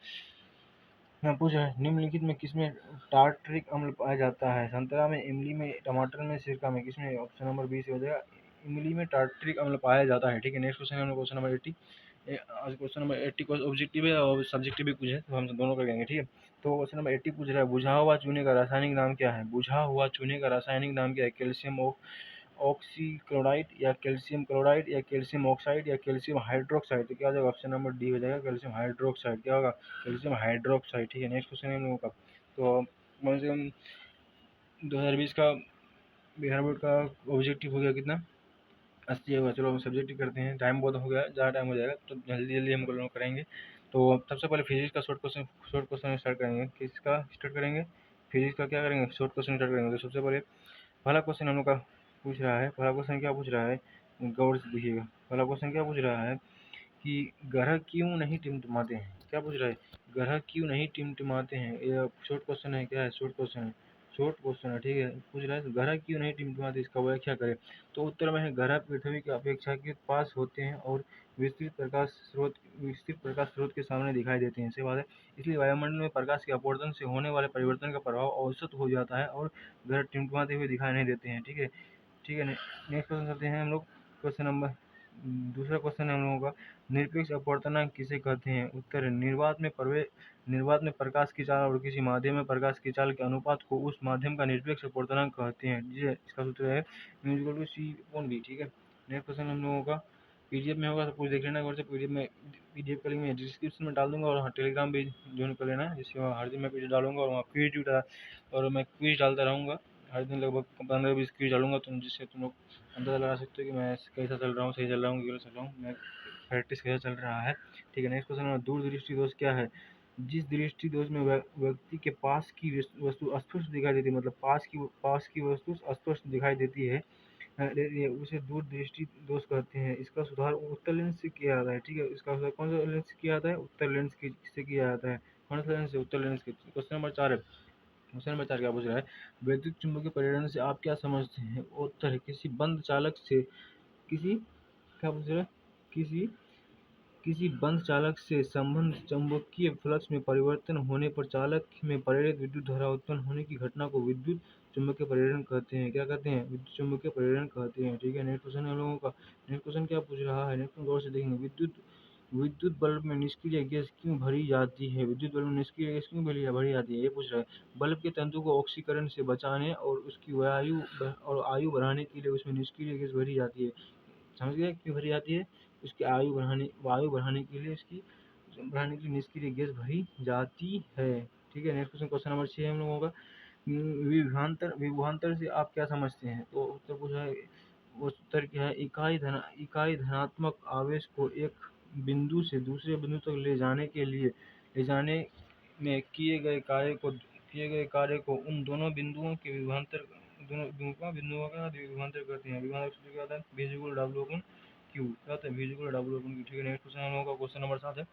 यहाँ पूछ रहा है निम्नलिखित में किसमें टार्टरिक अम्ल पाया जाता है? संतरा में, इमली में, टमाटर में, सिरका में? किसमें? ऑप्शन नंबर बी से हो जाएगा, इमली में टार्टरिक अम्ल पाया जाता है। ठीक है, नेक्स्ट क्वेश्चन है हम लोग क्वेश्चन नंबर 80। आज क्वेश्चन नंबर 80 को ऑब्जेक्टिव है और सब्जेक्टिव भी कुछ है, तो हम दोनों करेंगे। ठीक है, तो क्वेश्चन नंबर 80 पूछ रहा है बुझा हुआ चूने का रासायनिक नाम क्या है? बुझा हुआ चूने का रासायनिक नाम क्या है? कैल्शियम ऑक्सीक्लोराइड, या कैल्शियम क्लोराइड, या कैल्शियम ऑक्साइड, या कैल्शियम हाइड्रोक्साइड? तो क्या हो जाएगा? ऑप्शन नंबर डी हो जाएगा, कैल्शियम हाइड्रोक्साइड। क्या होगा? Calcium hydroxide. ठीक है, नेक्स्ट क्वेश्चन है हम लोगों का, तो कम से कम 2020 का बिहार बोर्ड का ऑब्जेक्टिव हो गया कितना? 80 होगा। चलो हम सब्जेक्टिव करते हैं, टाइम बहुत हो गया, ज़्यादा टाइम हो जाएगा, तो जल्दी जल्दी हम लोग करेंगे। तो सबसे पहले फिजिक्स का शॉर्ट क्वेश्चन स्टार्ट करेंगे। किसका स्टार्ट करेंगे? फिजिक्स का क्या करेंगे? शॉर्ट क्वेश्चन स्टार्ट करेंगे। तो सबसे पहले पहला क्वेश्चन हम लोग का पूछ रहा है, पहला क्वेश्चन क्या पूछ रहा है? गौर से देखिएगा, पहला क्वेश्चन क्या पूछ रहा है कि ग्रह क्यों नहीं टिमटिमाते हैं? क्या पूछ रहा है? ग्रह क्यों नहीं टिमटिमाते हैं? ये शॉर्ट क्वेश्चन है। क्या है? शॉर्ट क्वेश्चन है, शॉर्ट क्वेश्चन है। ठीक है, पूछ रहा है ग्रह क्यों नहीं टिमटिमाते, इसका व्याख्या करें। तो उत्तर में है ग्रह पृथ्वी की अपेक्षाकृत पास होते हैं और विस्तृत प्रकाश स्रोत के सामने दिखाई देते हैं। सही बात है, इसलिए वायुमंडल में प्रकाश के अपवर्तन से होने वाले परिवर्तन का प्रभाव औसत हो जाता है और ग्रह टिमटिमाते हुए दिखाई नहीं देते हैं। ठीक है, ठीक है, नेक्स्ट क्वेश्चन करते हैं हम लोग, क्वेश्चन नंबर दूसरा क्वेश्चन है हम लोगों का निरपेक्ष अपवर्तनांक किसे कहते हैं? उत्तर है निर्वात में प्रकाश की चाल और किसी माध्यम में प्रकाश की चाल के अनुपात को उस माध्यम का निरपेक्ष अपवर्तनांक कहते हैं। जी, इसका सूत्र है μ/c/v। ठीक है, नेक्स्ट क्वेश्चन हम लोगों का पीडीएफ में होगा, तो कुछ देख लेना एक बार से। पीडीएफ का लिंक मैं डिस्क्रिप्शन में डाल दूंगा, और हाँ टेलीग्राम भी ज्वाइन कर लेना, जिससे हर दिन मैं पीडीएफ डालूंगा, और वहाँ क्विज डालता रहूँगा हर दिन, लगभग 15-20 क्विज डालूंगा, जिससे तुम लोग अंदाजा लगा सकते हो कि मैं कैसा चल रहा हूँ, सही चल रहा हूँ कि गलत चल रहा हूँ, मैं प्रैक्टिस कैसा चल रहा है। ठीक है, नेक्स्ट क्वेश्चन है दूरदृष्टि दोष क्या है? जिस दृष्टि दोष में व्यक्ति के पास की वस्तु स्पष्ट दिखाई देती है, मतलब पास की वस्तु स्पष्ट दिखाई देती है, उसे दूरदृष्टि दोष कहते हैं। इसका सुधार उत्तर लेंस से किया जाता है। ठीक है, इसका सुधार कौन सा लेंस से किया जाता है? उत्तर लेंस से किया जाता है। कौन सा लेंस से? उत्तर लेंस के। क्वेश्चन नंबर 4 है, क्वेश्चन नंबर 4 क्या पूछ रहा है? वैद्युत चुंबकीय प्रेरण से आप क्या समझते हैं? उत्तर है किसी बंद चालक से किसी क्या पूछ रहा है? किसी किसी बंद चालक से संबंध चुंबकीय फ्लक्स में परिवर्तन होने पर चालक में प्रेरित विद्युत धारा उत्पन्न होने की घटना को विद्युत चुंबकीय प्रेरण कहते हैं। क्या कहते हैं? विद्युत चुंबकीय प्रेरण कहते हैं। ठीक है, नेक्स्ट क्वेश्चन है हम लोगों का। नेक्स्ट क्वेश्चन क्या पूछ रहा है? नेक्स्ट गौर से देखेंगे, विद्युत बल्ब में निष्क्रिय गैस क्यों भरी जाती है? विद्युत बल्ब में निष्क्रिय गैस क्यों भरी जाती है, ये पूछ रहा है। बल्ब के तंतु को ऑक्सीकरण से बचाने और उसकी आयु बढ़ाने के लिए उसमें निष्क्रिय गैस भरी जाती है। समझ गए क्यों भरी जाती है? उसकी आयु बढ़ाने के लिए निष्क्रिय गैस भरी जाती है। ठीक है, नेक्स्ट क्वेश्चन, क्वेश्चन नंबर 6 हम लोगों का विभवांतर से आप क्या समझते हैं? तो उत्तर पूछा है, उत्तर क्या है? इकाई धनात्मक आवेश को एक बिंदु से दूसरे बिंदु तक ले जाने में किए गए कार्य को उन दोनों बिंदुओं के बिंदुओं का विभवांतर करते हैं। विभवांतर सूत्र क्या होता है? V=W/Q क्या होता है? V=W/Q। ठीक है, नेक्स्ट क्वेश्चन हम लोगों का क्वेश्चन नंबर 7 है,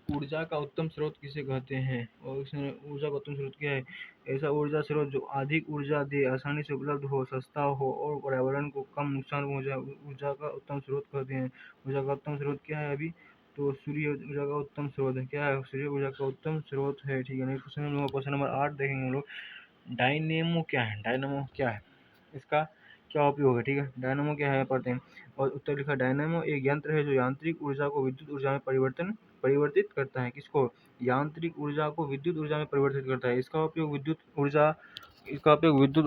ऊर्जा का उत्तम स्रोत किसे कहते हैं? और इसमें ऊर्जा का उत्तम स्रोत क्या है? ऐसा ऊर्जा स्रोत जो अधिक ऊर्जा दे, आसानी से उपलब्ध हो, सस्ता हो और पर्यावरण को कम नुकसान पहुंचाए, ऊर्जा का उत्तम स्रोत कहते हैं। ऊर्जा का उत्तम स्रोत क्या है? अभी तो सूर्य ऊर्जा का उत्तम स्रोत है। क्या है? सूर्य ऊर्जा का उत्तम स्रोत है। ठीक है, नेक्स्ट क्वेश्चन हम लोग क्वेश्चन नंबर 8 देखेंगे हम लोग। डायनेमो क्या है? डायनेमो क्या है? इसका क्या उपयोग है? ठीक है, डायनेमो क्या है पढ़ते हैं। और उत्तर लिखा, डायनेमो एक यंत्र है जो यांत्रिक ऊर्जा को विद्युत ऊर्जा में परिवर्तित करता है। किसको? यांत्रिक ऊर्जा को विद्युत ऊर्जा में परिवर्तित करता है। इसका उपयोग विद्युत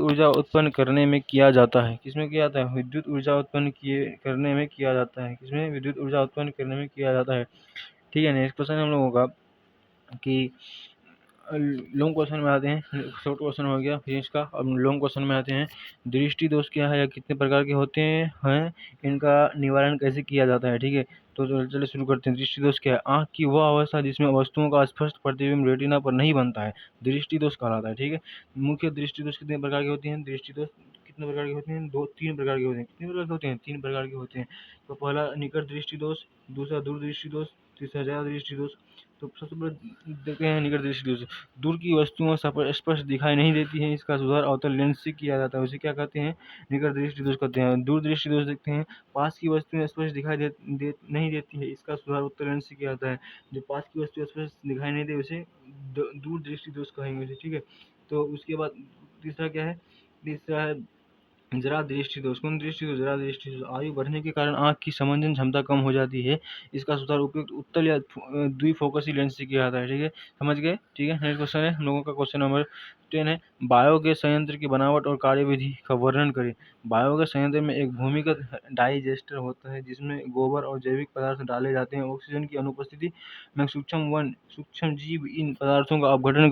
ऊर्जा उत्पन्न करने में किया जाता है। किसमें किया जाता है? विद्युत ऊर्जा उत्पन्न करने में किया जाता है। किसमें? विद्युत ऊर्जा उत्पन्न करने में किया जाता है। ठीक है, नेक्स्ट क्वेश्चन हम लोगों का कि लॉन्ग क्वेश्चन में आते हैं। शॉर्ट क्वेश्चन हो गया फिजिक्स का, अब लॉन्ग क्वेश्चन में आते हैं। दृष्टि दोष क्या है या कितने प्रकार के होते हैं, इनका निवारण कैसे किया जाता है? ठीक है, तो चलिए शुरू करते हैं। दृष्टि दोष क्या है? आँख की वह अवस्था जिसमें वस्तुओं का स्पष्ट प्रतिबिंब रेटिना पर नहीं बनता है, दृष्टि दोष कहलाता है। ठीक है, मुख्य दृष्टि दोष कितने प्रकार के होते हैं? दृष्टि दोष कितने प्रकार के होते हैं? तीन प्रकार के होते हैं। कितने प्रकार के होते हैं? 3 प्रकार के होते हैं। तो पहला निकट दृष्टि दोष, दूसरा दूर दृष्टि दोष, तीसरा ज्यादा दृष्टि दोष। तो सबसे पहले देखते हैं निकट दृष्टि दोष। दूर की वस्तुओं स्पष्ट दिखाई नहीं देती है, इसका सुधार अवतल लेंस से किया जाता है। उसे क्या कहते हैं? निकट दृष्टि दोष कहते हैं। दूर दृष्टि दोष देखते हैं, पास की वस्तुएं स्पष्ट दिखाई नहीं देती है, इसका सुधार उत्तल लेंस से किया जाता है। जो पास की वस्तु स्पष्ट दिखाई नहीं दे उसे दूर दृष्टि दोष कहेंगे उसे। ठीक है, तो उसके बाद तीसरा क्या है? तीसरा है जरा दृष्टि दोष। कौन दृष्टि दोष? जरा दृष्टि दोष। आयु बढ़ने के कारण आंख की समंजन क्षमता कम हो जाती है, इसका सुधार उपयुक्त उत्तल या द्विफोकसी लेंस से किया जाता है। ठीक है, समझ गए? ठीक है, नेक्स्ट क्वेश्चन है हम लोगों का क्वेश्चन नंबर 10 है, बायोगैस संयंत्र की बनावट और कार्यविधि का वर्णन करें। बायोगैस संयंत्र में एक भूमिगत डाइजेस्टर होता है जिसमें गोबर और जैविक पदार्थ डाले जाते हैं। ऑक्सीजन की अनुपस्थिति में सूक्ष्म जीव इन पदार्थों का अपघटन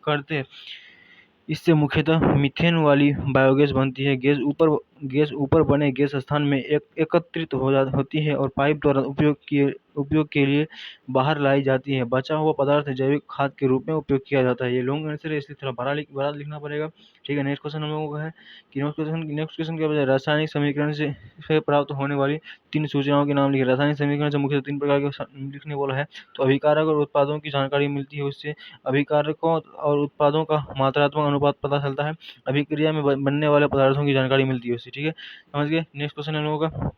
करते इससे मुख्यतः मीथेन वाली बायोगैस बनती है। गैस ऊपर बने गैस स्थान में एकत्रित होती है और पाइप द्वारा उपयोग के लिए बाहर लाई जाती है। बचा हुआ पदार्थ जैविक खाद के रूप में उपयोग किया जाता है। ये लॉन्ग आंसर है, इसलिए थोड़ा बड़ा लिखना पड़ेगा। ठीक है, नेक्स्ट क्वेश्चन हम लोगों का है कि नेक्स्ट क्वेश्चन क्या बचा? रासायनिक समीकरण से प्राप्त होने वाली 3 सूचनाओं के नाम लिखे। रासायनिक समीकरण से मुख्य 3 प्रकार के लिखने बोला है। तो अभिकारक और उत्पादों की जानकारी मिलती है उससे। अभिकारकों और उत्पादों का मात्रात्मक अनुपात पता चलता है। अभिक्रिया में बनने वाले पदार्थों की जानकारी मिलती है उससे। ठीक है, समझ गए? नेक्स्ट क्वेश्चन हम लोगों का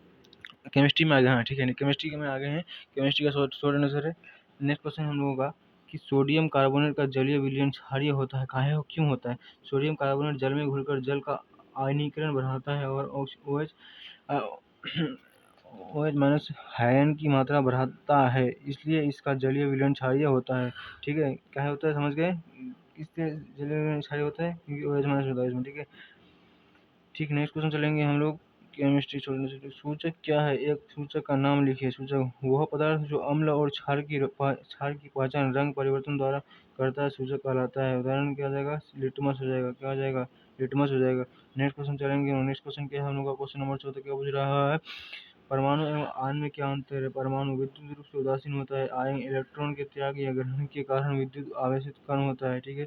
केमिस्ट्री में आ गए हैं। ठीक है, केमिस्ट्री में आ गए हैं। केमिस्ट्री का शॉर्ट आंसर है। नेक्स्ट क्वेश्चन हम लोगों का कि सोडियम कार्बोनेट का जलीय विलयन क्षारीय होता है, काहे हो क्यों होता है? सोडियम कार्बोनेट जल में घुलकर जल का आयनीकरण बढ़ाता है और OH OH माइनस आयन की मात्रा बढ़ाता है, इसलिए इसका जलीय विलयन क्षारीय होता है। ठीक है, क्या होता है? समझ गए? किससे जलीय विलयन क्षारीय होता है? क्योंकि OH माइनस होता है इसमें। ठीक है, ठीक, नेक्स्ट क्वेश्चन चलेंगे हम लोग केमिस्ट्री छोड़ने से। सूचक क्या है? एक सूचक का नाम लिखिए। सूचक वह पदार्थ जो अम्ल और क्षार की पहचान रंग परिवर्तन द्वारा करता है, सूचक कहलाता है। उदाहरण क्या हो जाएगा? लिटमस हो जाएगा। क्या हो जाएगा? लिटमस हो जाएगा। नेक्स्ट क्वेश्चन चलेंगे। नेक्स्ट क्वेश्चन क्या है हम लोग का? क्वेश्चन नंबर 14 क्या पूछ रहा है? परमाणु एवं आयन में क्या अंतर है? परमाणु विद्युत रूप से उदासीन होता है, आयन इलेक्ट्रॉन के त्याग या ग्रहण के कारण विद्युत आवेशित कण होता है। ठीक है,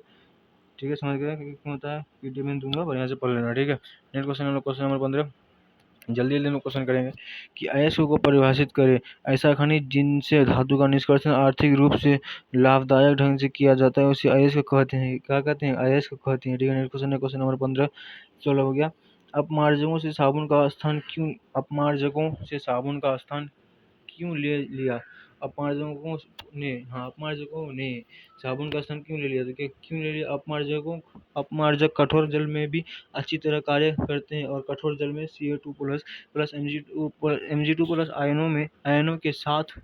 ठीक है, समझ गए क्यों होता है? पीडीएफ में दूंगा, बढ़िया से पढ़ लेना। ठीक है, नेक्स्ट क्वेश्चन हम लोग क्वेश्चन नंबर 15 जल्दी जल्दी में क्वेश्चन करेंगे कि अयस्क को परिभाषित करें। ऐसा खनिज जिनसे धातु का निष्कर्षण आर्थिक रूप से लाभदायक ढंग से किया जाता है उसे अयस्क कहते हैं। क्या कहते हैं? अयस्क कहते हैं। ठीक है, नेक्स्ट क्वेश्चन है क्वेश्चन नंबर 15 16 हो गया। अपमार्जकों से साबुन का स्थान क्यों ले लिया? अपमार्जकों ने साबुन का स्थान क्यों ले लिया? तो क्यों ले लिया? अपमार्जक कठोर जल में भी अच्छी तरह कार्य करते हैं और कठोर जल में Ca2 प्लस Mg2 प्लस आयनों के साथ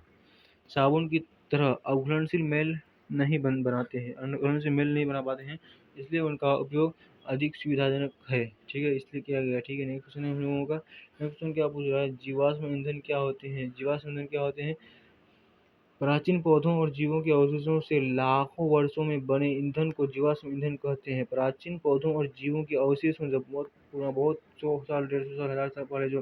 साबुन की तरह अघुलनशील मेल नहीं बनाते हैं, अघुलनशील मेल नहीं बना पाते हैं, इसलिए उनका उपयोग अधिक सुविधाजनक है। ठीक है, इसलिए किया गया। ठीक है, नेक्स्ट क्वेश्चन हम लोगों का नेक्स्ट क्वेश्चन क्या पूछ रहा है? जीवाश्म ईंधन क्या होते हैं? जीवाश्म ईंधन क्या होते हैं? प्राचीन पौधों और जीवों के अवशेषों से लाखों वर्षों में बने ईंधन को जीवाश्म ईंधन कहते हैं। प्राचीन पौधों और जीवों के अवशेष में जब बहुत 100 साल 150 साल 1000 साल पहले जो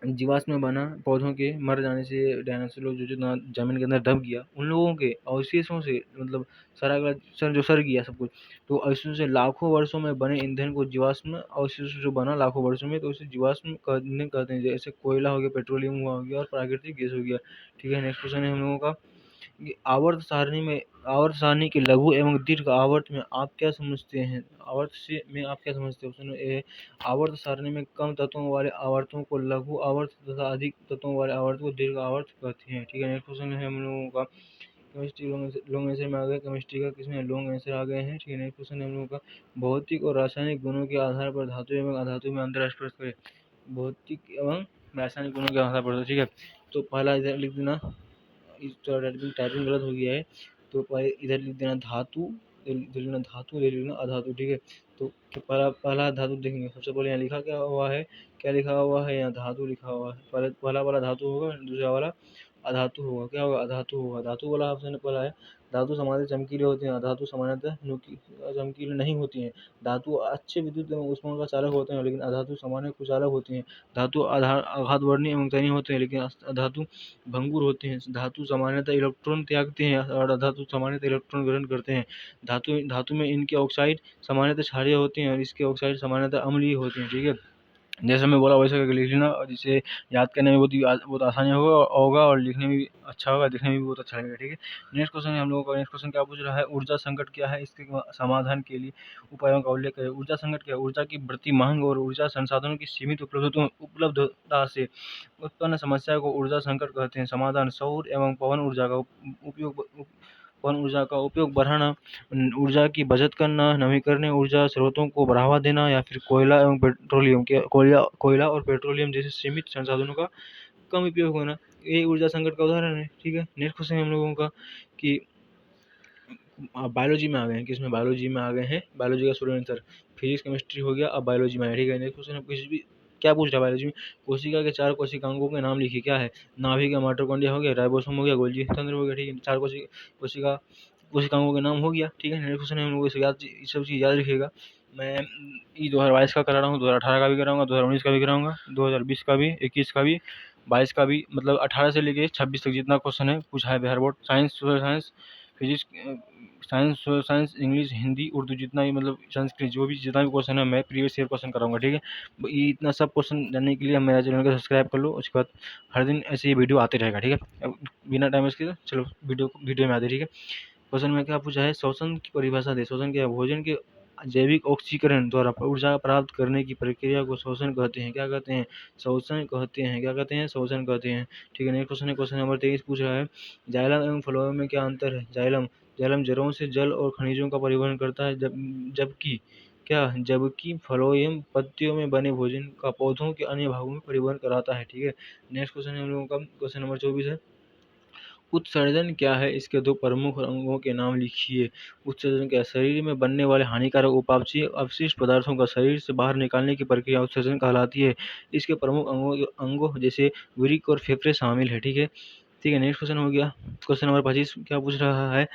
जीवाश्म बना पौधों के मर जाने से, डायनासोर जो जो ना जमीन के अंदर दब गया, उन लोगों के अवशेषों से, मतलब सर गया सब कुछ, तो अवशेषों से लाखों वर्षों में बने ईंधन को जीवाश्म अवशेषों से बना लाखों वर्षों में, तो उसे जीवाश्म कहते हैं। जैसे कोयला हो गया, पेट्रोलियम हुआ हो गया और प्राकृतिक गैस हो गया। ठीक है, नेक्स्ट क्वेश्चन है हम लोगों का कि आवर्त सारणी के लघु एवं दीर्घ आवर्त में आप क्या समझते हैं? आवर्त से में आप क्या समझते हैं? ऑप्शन ए, आवर्त सारणी में कम तत्वों वाले आवर्तों को लघु आवर्त तथा अधिक तत्वों वाले आवर्त को दीर्घ आवर्त कहते हैं। ठीक है, नेक्स्ट क्वेश्चन है हम लोगों का केमिस्ट्री लॉन्ग आंसर में आ गए, केमिस्ट्री का किसमें लॉन्ग आंसर आ गए हैं। ठीक है, नेक्स्ट क्वेश्चन है हम लोगों का भौतिक और रासायनिक गुणों के आधार पर धातु एवं अधातु में अंतर स्पष्ट करें। भौतिक एवं रासायनिक गुणों के आधार पर, ठीक है, तो पहला इधर लिख देना, इस टाइपिंग गलत हो गया है, तो इधर लिख देना धातु, इधर लिखना धातु, इधर लिखना अधातु। ठीक है, तो पहला धातु देखेंगे। सबसे पहले यहाँ लिखा क्या हुआ है, क्या लिखा हुआ है, यहाँ धातु लिखा हुआ है। पहला वाला धातु होगा, दूसरा वाला अधातु होगा। क्या होगा? अधातु होगा। धातु वाला ऑप्शन पहला है। धातु सामान्य चमकीले होते हैं, अधातु सामान्यतः चमकीले नहीं होती हैं। धातु अच्छे विद्युत एवं ऊष्मा का चालक होते हैं, लेकिन अधातु सामान्य कुचालक होती हैं। धातु आघातवर्णीय एवं तनी होते हैं, लेकिन अधातु भंगुर होते हैं। धातु सामान्यतः इलेक्ट्रॉन त्यागते हैं और अधातु सामान्यतः इलेक्ट्रॉन ग्रहण करते हैं। धातु में इनके ऑक्साइड सामान्यतः क्षारीय होते हैं और इसके ऑक्साइड सामान्यतः अम्लीय होते हैं। ठीक है, जैसे मैं बोला वैसे करके लिख लेना, और जिसे याद करने में बहुत आसानी होगा और लिखने में भी अच्छा होगा, दिखने में भी बहुत अच्छा लगेगा। ठीक है, नेक्स्ट क्वेश्चन है हम लोगों का। नेक्स्ट क्वेश्चन क्या पूछ रहा है, ऊर्जा संकट क्या है, इसके समाधान के लिए उपायों का उल्लेख करें। ऊर्जा संकट क्या है? ऊर्जा की बढ़ती मांग और ऊर्जा संसाधनों की सीमित उपलब्धता से उत्पन्न समस्या को ऊर्जा संकट कहते हैं। समाधान, सौर एवं पवन ऊर्जा का उपयोग बढ़ाना, ऊर्जा की बचत करना, नवीकरणीय ऊर्जा स्रोतों को बढ़ावा देना, या फिर कोयला और पेट्रोलियम जैसे सीमित संसाधनों का कम उपयोग होना, ये ऊर्जा संकट का उदाहरण है। ठीक है, नेक्स्ट क्वेश्चन हम लोगों का कि बायोलॉजी में आ गए हैं, किसमें? बायोलॉजी में आ गए हैं। बायोलॉजी का स्टूडेंट सर, फिजिक्स केमिस्ट्री हो गया, अब बायोलॉजी में है। ठीक है, नेक्स्ट क्वेश्चन किसी भी क्या पूछ रहा है बायोलॉजी में, कोशिका के 4 कोशिकांगों के नाम लिखिए। क्या है? नाभिक या माइटोकॉन्ड्रिया हो गया, राइबोसोम हो गया, गोल्गी तंत्र हो गया। ठीक है, 4 कोशिकांगों के नाम हो गया। ठीक है, नेक्स्ट क्वेश्चन है हम लोग ये सब चीज़ याद रखिएगा। मैं ये 2022 का करा रहा हूँ, 2018 का भी कराऊंगा, 2019 का भी कराऊंगा, 2020 का भी, 21 का भी, 22 का भी, मतलब 18 से लेके 26 तक जितना क्वेश्चन है पूछा है Bihar board. Science, social science, physics, social science, English, Hindi, Urdu, जितना भी मतलब संस्कृत, जो भी जितना भी क्वेश्चन है मैं प्रीवियस ईयर क्वेश्चन कराऊंगा। ठीक है, ये इतना सब क्वेश्चन जानने के लिए मेरा चैनल को सब्सक्राइब कर लो। उसके बाद हर दिन ऐसे ही वीडियो आते रहेगा। ठीक है, अब बिना टाइम वेस्ट किए चलो वीडियो में आते। ठीक है, क्वेश्चन में क्या पूछा है, शोषण की परिभाषा दे। शोषण क्या है? भोजन के जैविक ऑक्सीकरण द्वारा ऊर्जा प्राप्त करने की प्रक्रिया को शोषण कहते हैं। क्या कहते हैं? शोषण कहते हैं। क्या कहते हैं? शोषण कहते हैं। ठीक है, नेक्स्ट क्वेश्चन है, क्वेश्चन नंबर 23 पूछ रहा है, जाइलम एवं फ्लोएम में क्या अंतर है? जाइलम जड़ों से जल और खनिजों का परिवहन करता है, जबकि फ्लोएम पत्तियों में बने भोजन का पौधों के अन्य भागों में परिवहन कराता है। ठीक है, नेक्स्ट क्वेश्चन है हम लोगों का, क्वेश्चन नंबर 24 है, उत्सर्जन क्या है? इसके 2 प्रमुख अंगों के नाम लिखिए। उत्सर्जन क्या है? शरीर में बनने वाले हानिकारक उपापचयी अपशिष्ट पदार्थों का शरीर से बाहर निकालने की प्रक्रिया उत्सर्जन कहलाती है। इसके प्रमुख अंगों जैसे वृक्क और फेफड़े शामिल है। ठीक है, नेक्स्ट क्वेश्चन हो गया, क्वेश्चन नंबर 25 क्या पूछ रहा है,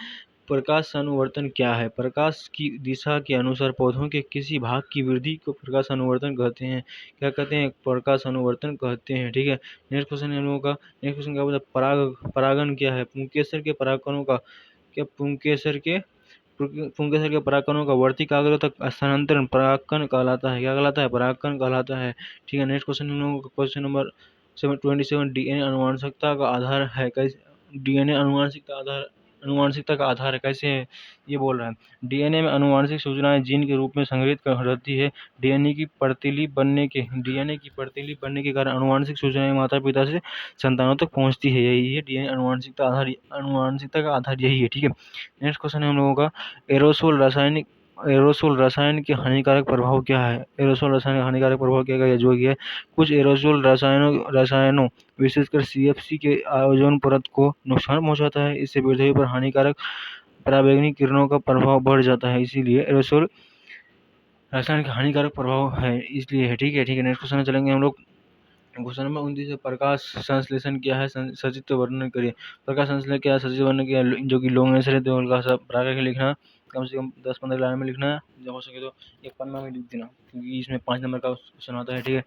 प्रकाश अनुवर्तन क्या है? प्रकाश की दिशा के अनुसार पौधों के किसी भाग की वृद्धि को प्रकाश अनुवर्तन कहते हैं। क्या कहते हैं? प्रकाश अनुवर्तन कहते हैं। ठीक है, नेक्स्ट क्वेश्चन है हम लोगों का, नेक्स्ट क्वेश्चन क्या बोला, परागन क्या है? पुंकेसर के परागकणों का क्या पुंकेसर के परागकणों का वर्तिकाग्र तक स्थानांतरण परागकण कहलाता है। क्या कहलाता है? परागकण कहलाता है। ठीक है, नेक्स्ट क्वेश्चन हम लोगों का, क्वेश्चन नंबर 27, डीएनए आनुवंशिकता का आधार है। कैसे डीएनए आनुवंशिकता का आधार है? कैसे है ये बोल रहा है, डीएनए में आनुवंशिक सूचनाएं जीन के रूप में संग्रहित रहती है। डीएनए की प्रतिलिपि बनने के कारण आनुवंशिक सूचनाएं माता पिता से संतानों तक पहुंचती है। यही है डीएनए आनुवंशिकता का आधार यही है। ठीक है, नेक्स्ट क्वेश्चन है हम लोगों का, एरोसोल रसायन के हानिकारक प्रभाव क्या है? एरोसोल रसायन का हानिकारक प्रभाव क्या है? जो है कुछ एरोसोल रसायनों विशेषकर सीएफसी के ओजोन परत को नुकसान पहुंचाता है। इससे पृथ्वी पर हानिकारक पराबैंगनी किरणों का प्रभाव बढ़ जाता है, इसीलिए एरोसोल रसायन का हानिकारक प्रभाव है, इसलिए है। ठीक है, नेक्स्ट क्वेश्चन चलेंगे हम लोग, क्वेश्चन नंबर 29 है, प्रकाश संश्लेषण क्या है? सचित्र वर्णन करिए। प्रकाश संश्लेषण क्या है? सचित्र वर्णन क्या है? जो कि लॉन्ग आंसर है, तो उनका सब बड़ा करके लिखना। कम से कम 10-15 लाइन में लिखना है, जब हो सके तो एक पन्ना में लिख देना, क्योंकि इसमें 5 नंबर का क्वेश्चन आता है। ठीक है,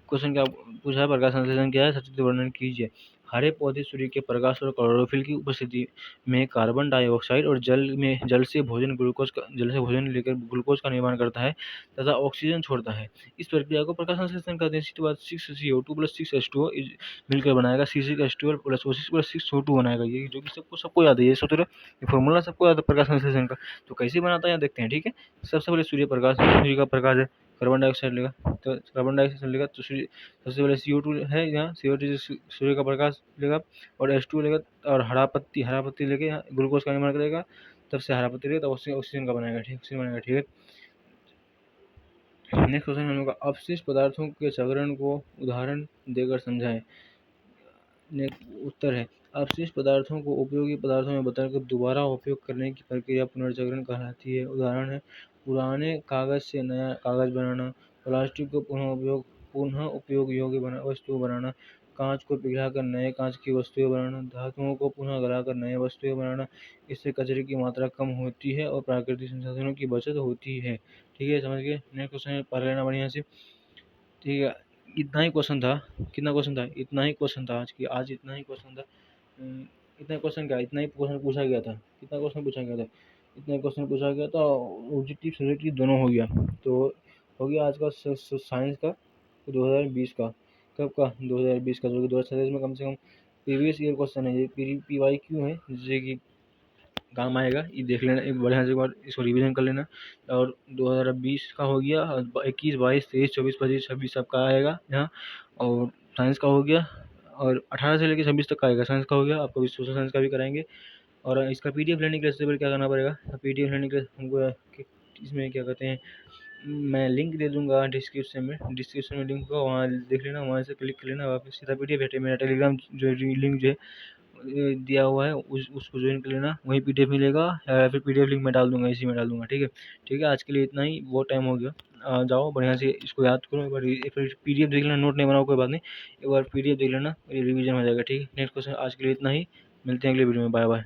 क्वेश्चन क्या पूछा है, प्रकाश संश्लेषण क्या है, सचित्र वर्णन कीजिए। हरे पौधे सूर्य के प्रकाश और क्लोरोफिल की उपस्थिति में कार्बन डाइऑक्साइड और जल से भोजन लेकर ग्लूकोज का निर्माण करता है तथा ऑक्सीजन छोड़ता है। इस प्रक्रिया को प्रकाश संश्लेषण कहते हैं। सीधी बात, 6CO2 + 6H2O मिलकर बनाएगा C6H12 + O6 + 6O2 बनाएगा। ये जो कि सबको याद है, ये सूत्र, ये फॉर्मूला सबको याद है प्रकाश संश्लेषण का। तो कैसे बनाता है यहाँ देखते हैं। ठीक है, सबसे पहले सूर्य का प्रकाश है, कार्बन डाइऑक्साइड लेगा, तो कार्बन डाइऑक्साइड लेगा तो सबसे पहले CO2 है, यहाँ CO2 सूर्य का प्रकाश लेगा, और H2 लेगा, और हरा पत्ती लेके यहाँ ग्लूकोज का निर्माण करेगा, तब से हरा पत्ती लेगा तो ऑक्सीजन का बनाएगा। ठीक है। नेक्स्ट क्वेश्चन हम लोग का, अपशिष्ट पदार्थों के चक्रण को उदाहरण देकर समझाएं। उत्तर है, अपशिष्ट पदार्थों को उपयोगी पदार्थों में बदलकर दोबारा उपयोग करने की प्रक्रिया पुनर्चक्रण कहलाती है। उदाहरण है, पुराने कागज से नया कागज बनाना, प्लास्टिक को पुनः उपयोग योग्य वस्तु बनाना, कांच को पिघलाकर नए कांच की वस्तुएं बनाना, धातुओं को पुनः गलाकर नए वस्तुएं बनाना। इससे कचरे की मात्रा कम होती है और प्राकृतिक संसाधनों की बचत होती है। ठीक है, समझ गए। नेक्स्ट क्वेश्चन पढ़ लेना बढ़िया से। ठीक है, इतना ही क्वेश्चन था। कितना क्वेश्चन था? इतना ही क्वेश्चन था आज इतना ही क्वेश्चन था। इतना क्वेश्चन क्या, इतना ही क्वेश्चन पूछा गया था। कितना क्वेश्चन पूछा गया था? इतना क्वेश्चन पूछा गया था। ऑब्जेक्टिव सब्जेक्टिव दोनों हो गया। तो हो गया आज का साइंस का 2020 का। कब का? 2020 का, जो कि 2027 में कम से कम प्रीवियस ईयर क्वेश्चन है। ये PYQ है, जिससे कि काम आएगा। ये देख लेना एक बढ़िया से, एक बार इसको रिवीजन कर लेना। और 2020 का हो गया, 21, 22, 23, 24, 25, 26 सबका आएगा यहाँ। और साइंस का हो गया, और 18 से लेकर 26 तक का आएगा साइंस का हो गया। आपको सोशल साइंस का भी कराएंगे। और इसका PDF लेने के लिए सबसे पहले क्या करना पड़ेगा, PDF लेने के लिए हमको इसमें क्या कहते हैं, मैं लिंक दे दूंगा डिस्क्रिप्शन में लिंक होगा, वहाँ देख लेना, वहाँ से क्लिक कर लेना, वापस सीधा PDF भेटे। मेरा टेलीग्राम जो लिंक जो है दिया हुआ है, उसको ज्वाइन कर लेना, वहीं PDF मिलेगा, या फिर PDF लिंक मैं डाल दूंगा, इसी में डाल दूंगा। ठीक है। ठीक है, आज के लिए इतना ही, बहुत टाइम हो गया। जाओ बढ़िया से इसको याद करो, एक बार PDF देख लेना, नोट नहीं बनाओ कोई बात नहीं, एक बार PDF देख लेना, रिवीजन हो जाएगा। ठीक है, नेक्स्ट क्वेश्चन आज के लिए इतना ही, मिलते हैं अगले वीडियो में। Bye bye.